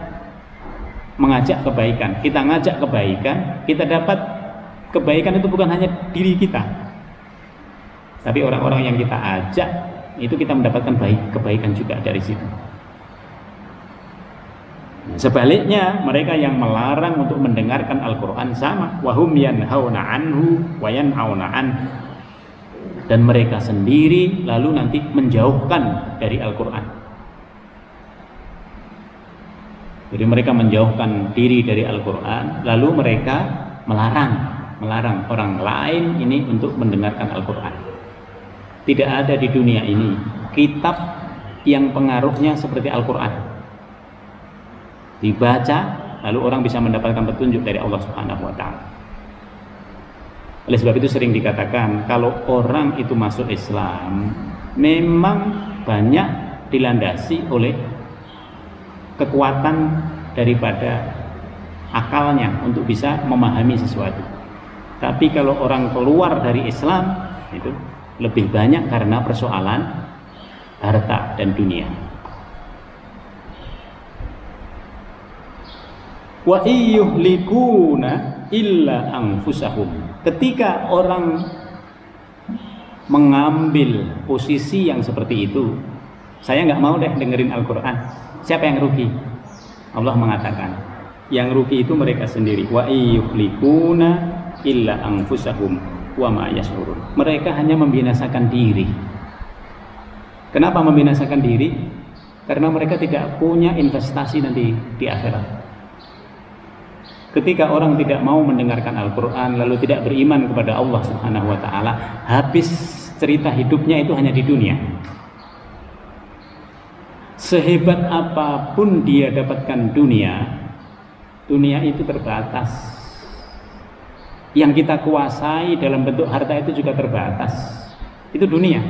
mengajak kebaikan. Kita ngajak kebaikan, kita dapat kebaikan itu bukan hanya diri kita, tapi orang-orang yang kita ajak itu kita mendapatkan kebaikan juga dari situ. Sebaliknya mereka yang melarang untuk mendengarkan Al-Quran sama, wahum yanhauna anhu wa yan'auna anhu, dan mereka sendiri lalu nanti menjauhkan dari Al-Quran. Jadi mereka menjauhkan diri dari Al-Quran, lalu mereka melarang orang lain ini untuk mendengarkan Al-Quran. Tidak ada di dunia ini kitab yang pengaruhnya seperti Al-Quran. Dibaca, lalu orang bisa mendapatkan petunjuk dari Allah Subhanahu wa Ta'ala. Oleh sebab itu sering dikatakan kalau orang itu masuk Islam memang banyak dilandasi oleh kekuatan daripada akalnya untuk bisa memahami sesuatu. Tapi kalau orang keluar dari Islam itu lebih banyak karena persoalan harta dan dunia. Wa iyyuhlikuna illa anfusahum. Ketika orang mengambil posisi yang seperti itu, saya nggak mau deh dengerin Al-Quran. Siapa yang rugi? Allah mengatakan yang rugi itu mereka sendiri. Wa iyyuhlikuna illa anfusahum wa ma yash'urun. Mereka hanya membinasakan diri. Kenapa membinasakan diri? Karena mereka tidak punya investasi nanti di akhirat. Ketika orang tidak mau mendengarkan Al-Quran lalu tidak beriman kepada Allah Subhanahu wa ta'ala, habis cerita hidupnya itu hanya di dunia. Sehebat apapun dia dapatkan dunia itu terbatas. Yang kita kuasai dalam bentuk harta itu juga terbatas. Itu dunia.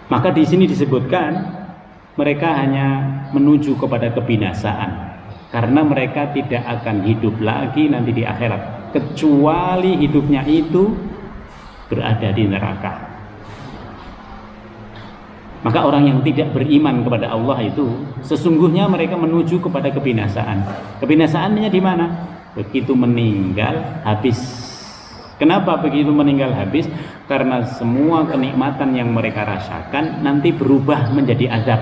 Maka di sini disebutkan mereka hanya menuju kepada kebinasaan karena mereka tidak akan hidup lagi nanti di akhirat kecuali hidupnya itu berada di neraka. Maka orang yang tidak beriman kepada Allah itu sesungguhnya mereka menuju kepada kebinasaan. Kebinasaannya di mana? Begitu meninggal habis. Kenapa begitu meninggal habis? Karena semua kenikmatan yang mereka rasakan nanti berubah menjadi azab.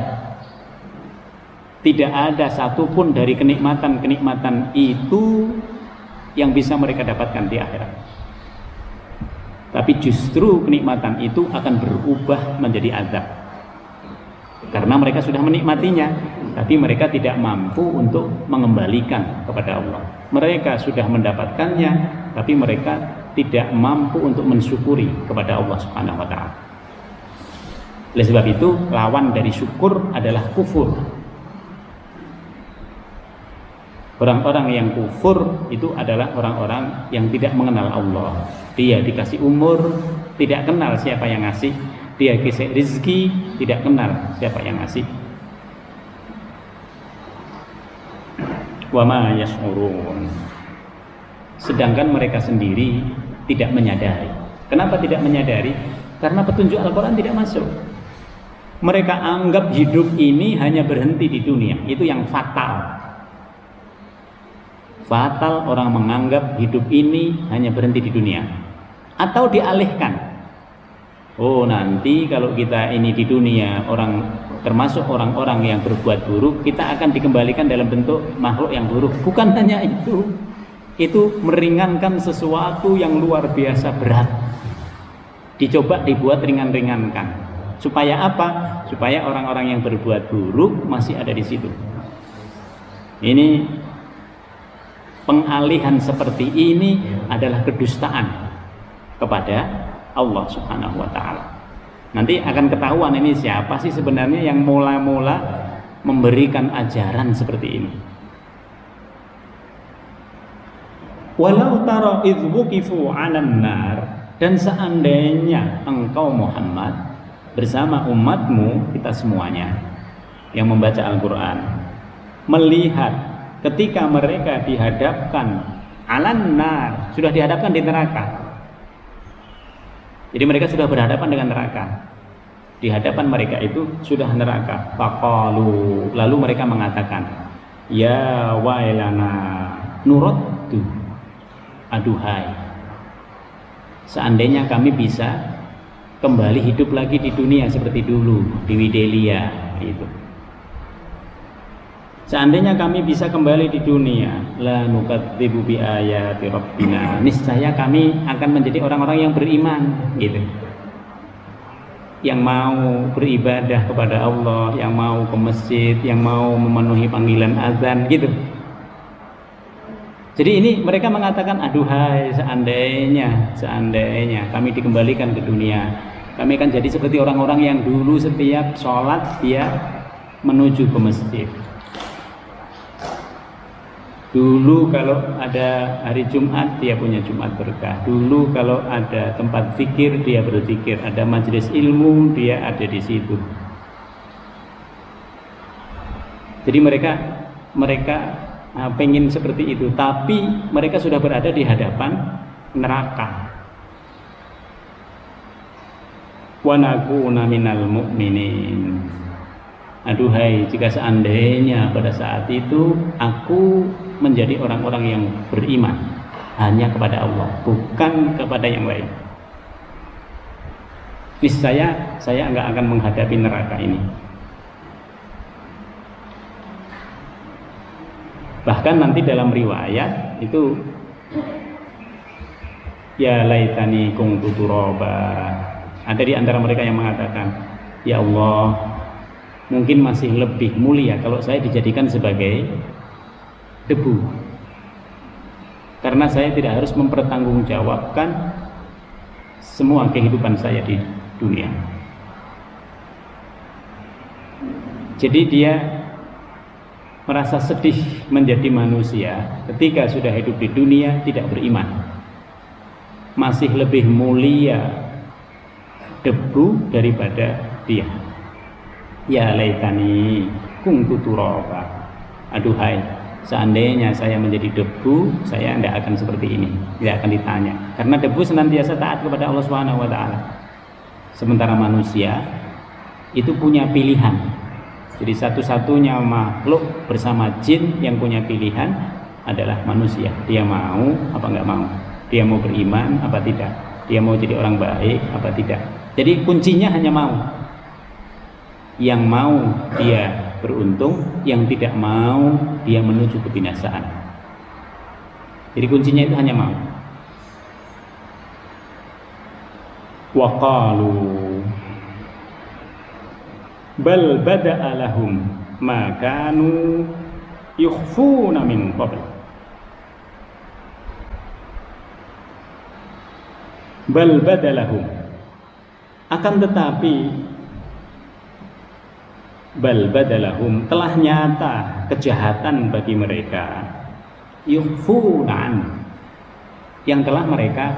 Tidak ada satupun dari kenikmatan-kenikmatan itu yang bisa mereka dapatkan di akhirat. Tapi justru kenikmatan itu akan berubah menjadi azab. Karena mereka sudah menikmatinya, tapi mereka tidak mampu untuk mengembalikan kepada Allah. Mereka sudah mendapatkannya, tapi mereka tidak mampu untuk mensyukuri kepada Allah Subhanahu wa ta'ala. Oleh sebab itu, lawan dari syukur adalah kufur. Orang-orang yang kufur itu adalah orang-orang yang tidak mengenal Allah. Dia dikasih umur, tidak kenal siapa yang ngasih. Dia kasih rezeki, tidak kenal siapa yang ngasih. Wa ma yash'urun. Sedangkan mereka sendiri tidak menyadari. Kenapa tidak menyadari? Karena petunjuk Al-Quran tidak masuk. Mereka anggap hidup ini hanya berhenti di dunia. Itu yang fatal. Fatal orang menganggap hidup ini hanya berhenti di dunia. Atau dialihkan. Oh, nanti kalau kita ini di dunia termasuk orang-orang yang berbuat buruk, kita akan dikembalikan dalam bentuk makhluk yang buruk. Bukan hanya itu meringankan sesuatu yang luar biasa berat. Dicoba dibuat ringan-ringankan. Supaya apa? Supaya orang-orang yang berbuat buruk masih ada di situ. Ini pengalihan seperti ini adalah kedustaan kepada Allah Subhanahu wa ta'ala. Nanti akan ketahuan ini siapa sih sebenarnya yang mula-mula memberikan ajaran seperti ini. Walau tara idh wuqifu 'alan nar, dan seandainya engkau Muhammad bersama umatmu, kita semuanya yang membaca Al-Quran, melihat ketika mereka dihadapkan 'alan nar, sudah dihadapkan di neraka. Jadi mereka sudah berhadapan dengan neraka. Di hadapan mereka itu sudah neraka. Faqalu, lalu mereka mengatakan, ya wailana nuraddu. Aduhai, seandainya kami bisa kembali hidup lagi di dunia seperti dulu di Widelia itu. Seandainya kami bisa kembali di dunia, la nukadzibu bi ayati rabbina, niscaya kami akan menjadi orang-orang yang beriman gitu. Yang mau beribadah kepada Allah, yang mau ke masjid, yang mau memenuhi panggilan azan gitu. Jadi ini mereka mengatakan, aduhai seandainya kami dikembalikan ke dunia, kami akan jadi seperti orang-orang yang dulu setiap sholat dia menuju ke masjid. Dulu kalau ada hari Jumat dia punya Jumat berkah. Dulu kalau ada tempat zikir dia berzikir, ada majelis ilmu dia ada di situ. Jadi mereka pengen seperti itu, tapi mereka sudah berada di hadapan neraka. Wa nakuna minal mu'minin. Aduhai, jika seandainya pada saat itu aku menjadi orang-orang yang beriman hanya kepada Allah, bukan kepada yang lain, niscaya saya enggak akan menghadapi neraka ini. Bahkan nanti dalam riwayat itu Ya laitani kuntu turaba. Ada di antara mereka yang mengatakan, ya Allah, mungkin masih lebih mulia kalau saya dijadikan sebagai debu, karena saya tidak harus mempertanggungjawabkan semua kehidupan saya di dunia. Jadi dia merasa sedih menjadi manusia ketika sudah hidup di dunia tidak beriman. Masih lebih mulia debu daripada dia. Ya laitani kuntu turaba. Aduhai, seandainya saya menjadi debu, saya tidak akan seperti ini, tidak akan ditanya. Karena debu senantiasa taat kepada Allah Subhanahu wa taala. Sementara manusia itu punya pilihan. Jadi satu-satunya makhluk bersama jin yang punya pilihan adalah manusia. Dia mau apa enggak mau. Dia mau beriman apa tidak. Dia mau jadi orang baik apa tidak. Jadi kuncinya hanya mau. Yang mau dia beruntung, yang tidak mau dia menuju kebinasaan. Jadi kuncinya itu hanya mau. Wa qalu bal bada'a lahum ma kanu yukhfuna min qabl. Bal badalahum, akan tetapi bal badalahum, telah nyata kejahatan bagi mereka, yukhfuna, yang telah mereka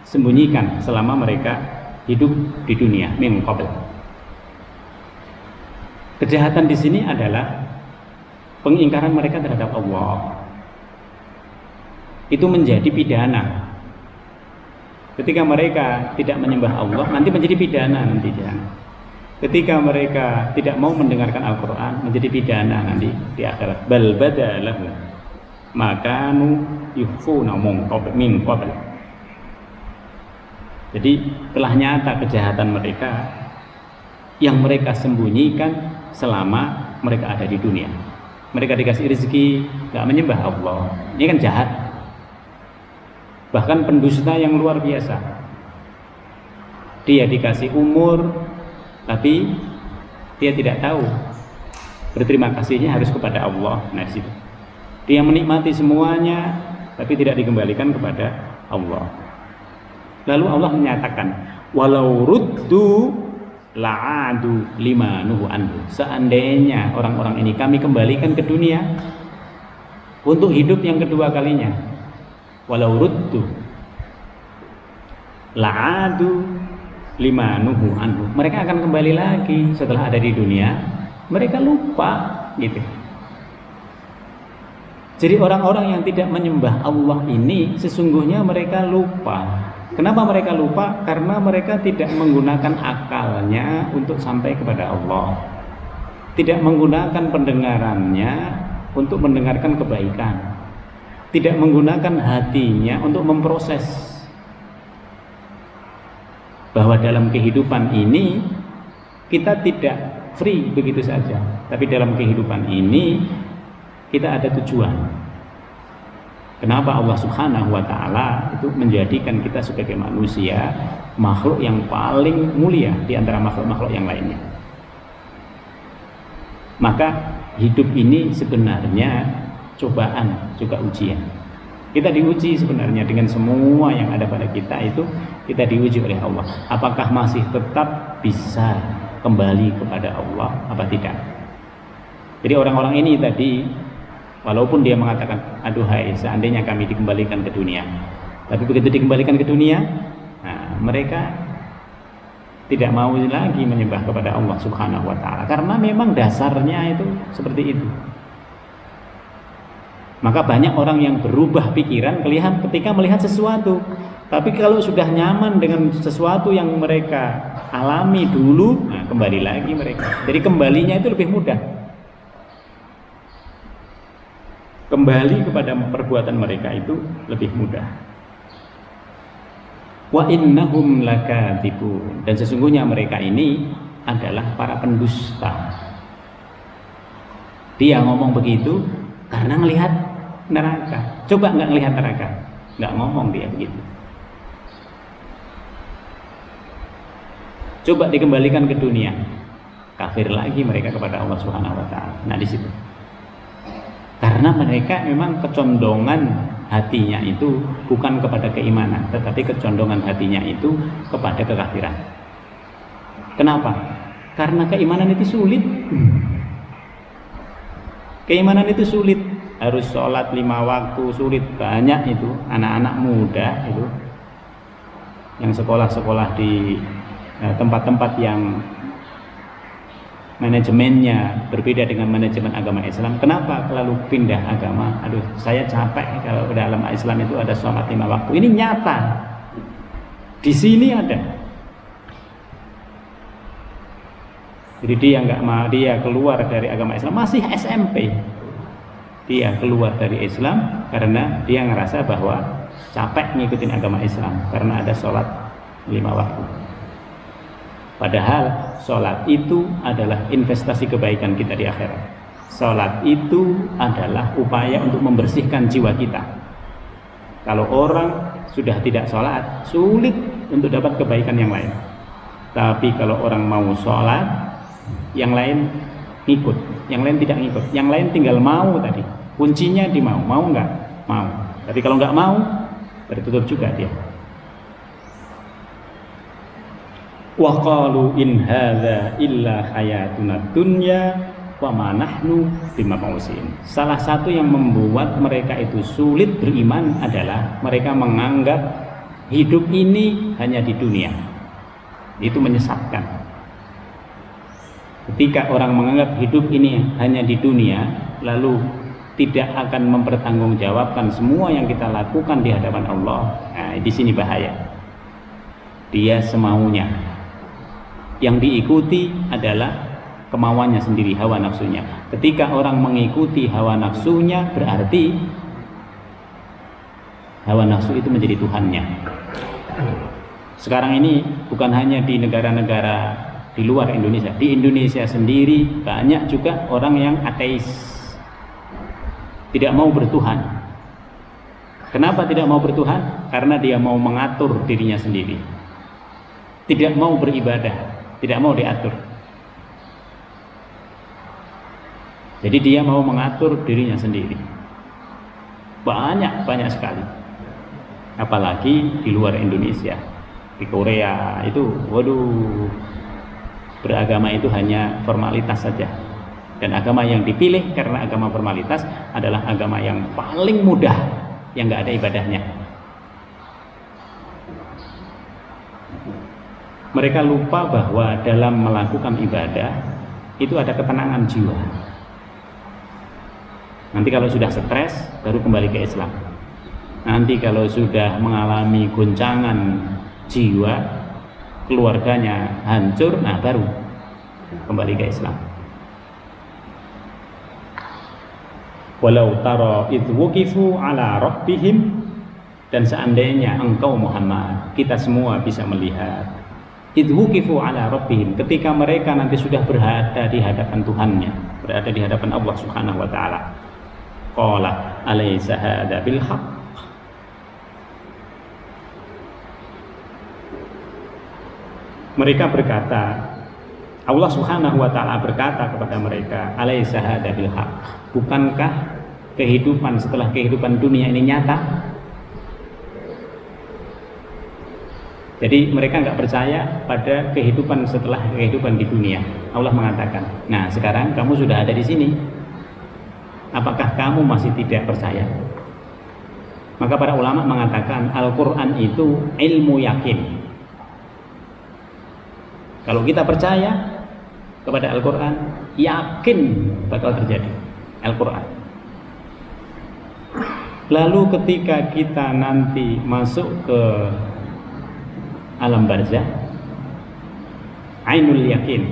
sembunyikan selama mereka hidup di dunia, min qabl. Kejahatan di sini adalah pengingkaran mereka terhadap Allah. Itu menjadi pidana. Ketika mereka tidak menyembah Allah, nanti menjadi pidana nanti dia. Ketika mereka tidak mau mendengarkan Al-Quran, menjadi pidana nanti di akhirat. Bal badalahu makanu yukhfuna min qabl. Jadi telah nyata kejahatan mereka yang mereka sembunyikan selama mereka ada di dunia. Mereka dikasih rezeki, gak menyembah Allah. Ini kan jahat. Bahkan pendusta yang luar biasa. Dia dikasih umur, tapi dia tidak tahu berterima kasihnya harus kepada Allah. Nah, situ. Dia menikmati semuanya, tapi tidak dikembalikan kepada Allah. Lalu Allah menyatakan, walau ruddu la'adu lima nuhu anhu. Seandainya orang-orang ini kami kembalikan ke dunia untuk hidup yang kedua kalinya, walau ruddu la'adu lima nuhu anhu, mereka akan kembali lagi setelah ada di dunia. Mereka lupa gitu. Jadi orang-orang yang tidak menyembah Allah ini sesungguhnya mereka lupa. Kenapa mereka lupa? Karena mereka tidak menggunakan akalnya untuk sampai kepada Allah. Tidak menggunakan pendengarannya untuk mendengarkan kebaikan. Tidak menggunakan hatinya untuk memproses bahwa dalam kehidupan ini kita tidak free begitu saja. Tapi dalam kehidupan ini kita ada tujuan. Kenapa Allah Subhanahu wa ta'ala itu menjadikan kita sebagai manusia makhluk yang paling mulia di antara makhluk-makhluk yang lainnya. Maka hidup ini sebenarnya cobaan, juga ujian. Kita diuji sebenarnya dengan semua yang ada pada kita itu, kita diuji oleh Allah. Apakah masih tetap bisa kembali kepada Allah apa tidak? Jadi orang-orang ini tadi, walaupun dia mengatakan, aduhai seandainya kami dikembalikan ke dunia, tapi begitu dikembalikan ke dunia, nah, mereka tidak mau lagi menyembah kepada Allah Subhanahu wa ta'ala, karena memang dasarnya itu seperti itu. Maka banyak orang yang berubah pikiran ketika melihat sesuatu, tapi kalau sudah nyaman dengan sesuatu yang mereka alami dulu, nah, kembali lagi mereka. Jadi kembalinya itu lebih mudah. Kembali kepada perbuatan mereka itu lebih mudah. Wa innahum lakadzibun, dan sesungguhnya mereka ini adalah para pendusta. Dia ngomong begitu karena melihat neraka. Coba nggak melihat neraka, nggak ngomong dia begitu. Coba dikembalikan ke dunia, kafir lagi mereka kepada Allah Subhanahu wa taala. Nah, di situ. Karena mereka memang kecondongan hatinya itu bukan kepada keimanan, tetapi kecondongan hatinya itu kepada kekafiran. Kenapa? Karena keimanan itu sulit. Keimanan itu sulit. Harus sholat 5 waktu, sulit. Banyak itu anak-anak muda itu yang sekolah-sekolah di tempat-tempat yang manajemennya berbeda dengan manajemen agama Islam. Kenapa lalu pindah agama? Aduh, saya capek kalau dalam Islam itu ada sholat 5 waktu. Ini nyata. Di sini ada. Jadi dia keluar dari agama Islam masih SMP. Dia keluar dari Islam karena dia ngerasa bahwa capek ngikutin agama Islam karena ada sholat 5 waktu. Padahal sholat itu adalah investasi kebaikan kita di akhirat. Sholat itu adalah upaya untuk membersihkan jiwa kita. Kalau orang sudah tidak sholat, sulit untuk dapat kebaikan yang lain. Tapi kalau orang mau sholat, yang lain ngikut, yang lain tidak ngikut, yang lain tinggal mau tadi. Kuncinya di mau nggak? Mau. Tapi kalau nggak mau, tertutup juga dia. Wa qalu in hadza illa hayatuna dunya wa ma nahnu bimab'utsin. Salah satu yang membuat mereka itu sulit beriman adalah mereka menganggap hidup ini hanya di dunia. Itu menyesatkan. Ketika orang menganggap hidup ini hanya di dunia, lalu tidak akan mempertanggungjawabkan semua yang kita lakukan di hadapan Allah. Nah, di sini bahaya. Dia semaunya. Yang diikuti adalah kemauannya sendiri, hawa nafsunya. Ketika orang mengikuti hawa nafsunya, berarti hawa nafsu itu menjadi Tuhannya. Sekarang ini bukan hanya di negara-negara di luar Indonesia, di Indonesia sendiri banyak juga orang yang ateis, tidak mau bertuhan. Kenapa tidak mau bertuhan? Karena dia mau mengatur dirinya sendiri, tidak mau beribadah, tidak mau diatur. Jadi dia mau mengatur dirinya sendiri. Banyak sekali. Apalagi di luar Indonesia, di Korea itu, waduh, beragama itu hanya formalitas saja. Dan agama yang dipilih karena agama formalitas adalah agama yang paling mudah, yang nggak ada ibadahnya. Mereka lupa bahwa dalam melakukan ibadah itu ada ketenangan jiwa. Nanti kalau sudah stres baru kembali ke Islam. Nanti kalau sudah mengalami goncangan jiwa, keluarganya hancur, nah baru kembali ke Islam. Walau tara idh wuqifu ala rabbihim, dan seandainya engkau Muhammad, kita semua bisa melihat idhukifu ala rabbihim, ketika mereka nanti sudah berada di hadapan Tuhannya, berada di hadapan Allah Subhanahu wa taala. Qala alaysa hadza bil haqq. Mereka berkata, Allah Subhanahu wa taala berkata kepada mereka, alaysa hadza bil haqq. Bukankah kehidupan setelah kehidupan dunia ini nyata? Jadi mereka nggak percaya pada kehidupan setelah kehidupan di dunia. Allah mengatakan, nah sekarang kamu sudah ada di sini, apakah kamu masih tidak percaya? Maka para ulama mengatakan Al-Quran itu ilmu yakin. Kalau kita percaya kepada Al-Quran, yakin bakal terjadi Al-Quran. Lalu ketika kita nanti masuk ke alam barzah, ainul yakin,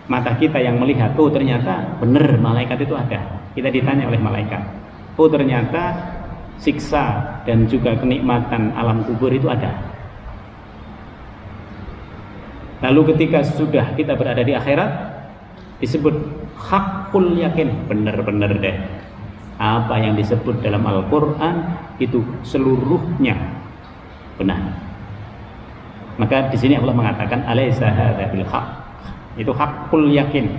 mata kita yang melihat, oh ternyata benar malaikat itu ada. Kita ditanya oleh malaikat, oh ternyata siksa dan juga kenikmatan alam kubur itu ada. Lalu ketika sudah kita berada di akhirat, disebut hakul yakin, benar-benar deh, Apa yang disebut dalam Al-Quran itu seluruhnya benar. Maka di sini Allah mengatakan alaysa hadza bil haqq. Itu hakul yakin.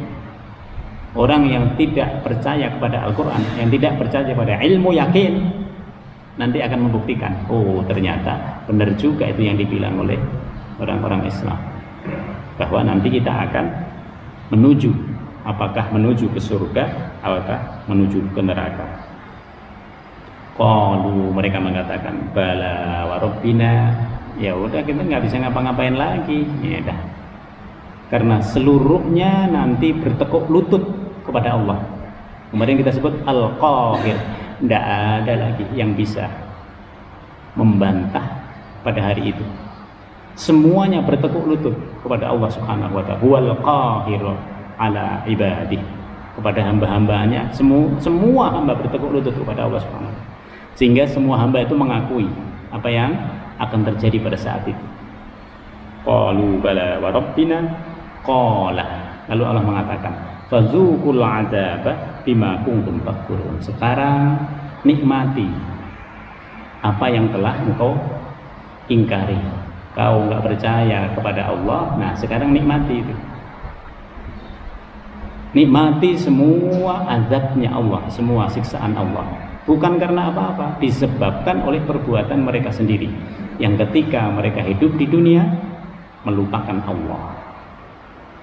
Orang yang tidak percaya kepada Al-Quran, yang tidak percaya pada ilmu yakin, nanti akan membuktikan, oh ternyata benar juga itu yang dibilang oleh orang-orang Islam, bahwa nanti kita akan menuju, apakah menuju ke surga ataukah menuju ke neraka. Qalu, mereka mengatakan, bala wa rabbina, ya udah kita nggak bisa ngapa-ngapain lagi, ya dah. Karena seluruhnya nanti bertekuk lutut kepada Allah. Kemarin kita sebut Al-Qahir, tidak ada lagi yang bisa membantah pada hari itu. Semuanya bertekuk lutut kepada Allah Subhanahu wa ta'ala. Huwal qahir ala ibadih, kepada hamba-hambanya. Semua hamba bertekuk lutut kepada Allah Subhanahu wa ta'ala. Sehingga semua hamba itu mengakui apa yang akan terjadi pada saat itu. Qalu bala wa rabbina qala. Lalu Allah mengatakan, fazuqul adzaba bima kuntum takfurun. Sekarang nikmati apa yang telah engkau ingkari. Kau enggak percaya kepada Allah, nah sekarang nikmati itu. Nikmati semua azabnya Allah, semua siksaan Allah. Bukan karena apa-apa, disebabkan oleh perbuatan mereka sendiri, yang ketika mereka hidup di dunia melupakan Allah.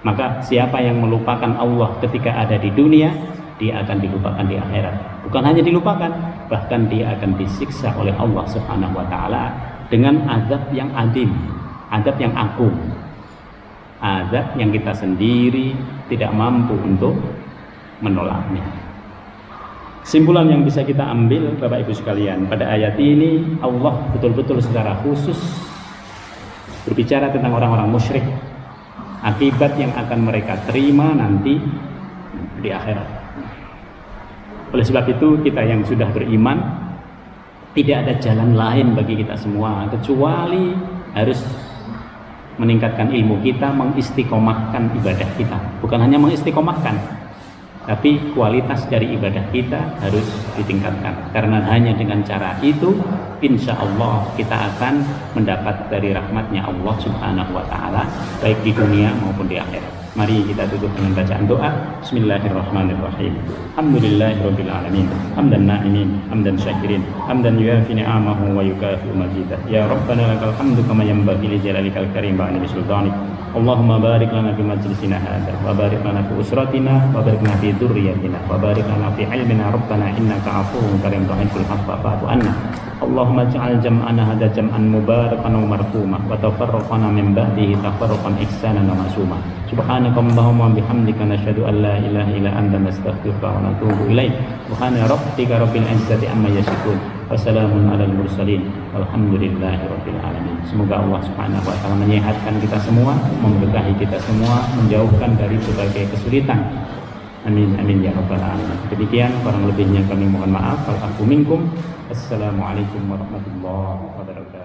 Maka siapa yang melupakan Allah ketika ada di dunia, dia akan dilupakan di akhirat. Bukan hanya dilupakan, bahkan dia akan disiksa oleh Allah Subhanahu wa ta'ala dengan azab yang adim, azab yang agung, azab yang kita sendiri tidak mampu untuk menolaknya. Kesimpulan yang bisa kita ambil, Bapak Ibu sekalian, pada ayat ini Allah betul-betul secara khusus berbicara tentang orang-orang musyrik, akibat yang akan mereka terima nanti di akhirat. Oleh sebab itu, kita yang sudah beriman, tidak ada jalan lain bagi kita semua kecuali harus meningkatkan ilmu kita, mengistiqomahkan ibadah kita. Bukan hanya mengistiqomahkan, tapi kualitas dari ibadah kita harus ditingkatkan. Karena hanya dengan cara itu, insya Allah kita akan mendapat dari rahmatnya Allah Subhanahu wa ta'ala, baik di dunia maupun di akhirat. Mari kita tutup dengan bacaan doa. Bismillahirrahmanirrahim. Alhamdulillahirabbil alamin. Hamdan na'imin, hamdan syakirin, hamdan yuafi ni'amahu wa yukafi majidah. Ya Rabbana lakal hamdu kama yanbaghi li jalalikal karim wa 'ala sultanik. Allahumma barik lana fi majlisina hadza wa barik lana fi usratina wa barik lana fi dzurriyyatina wa barik lana fi ilmina. Rabbana innaka 'afuwwun karim tuhibbul 'afwa fa'fu 'anna. Allahumma ij'al jam'ana hadza jam'an mubarakan wa marhuma wa tafarraqana min ba'dihi tafarruqan ihsanan wa ma'suma. Subhanakallahumma bihamdika nasyhadu an la ilaha illa anta nastaghfiruka wa natubu ilaik. Subhana rabbika rabbil izzati amma yasifun. Wassalamun alal mursalin. Walhamdulillahi rabbil alamin. Semoga Allah Subhanahu wa ta'ala menyehatkan kita semua, memberkahi kita semua, menjauhkan dari berbagai kesulitan. Amin amin ya rabbal alamin. Demikian, kurang lebihnya kami mohon maaf. Wal afu minkum. Assalamualaikum warahmatullahi wabarakatuh.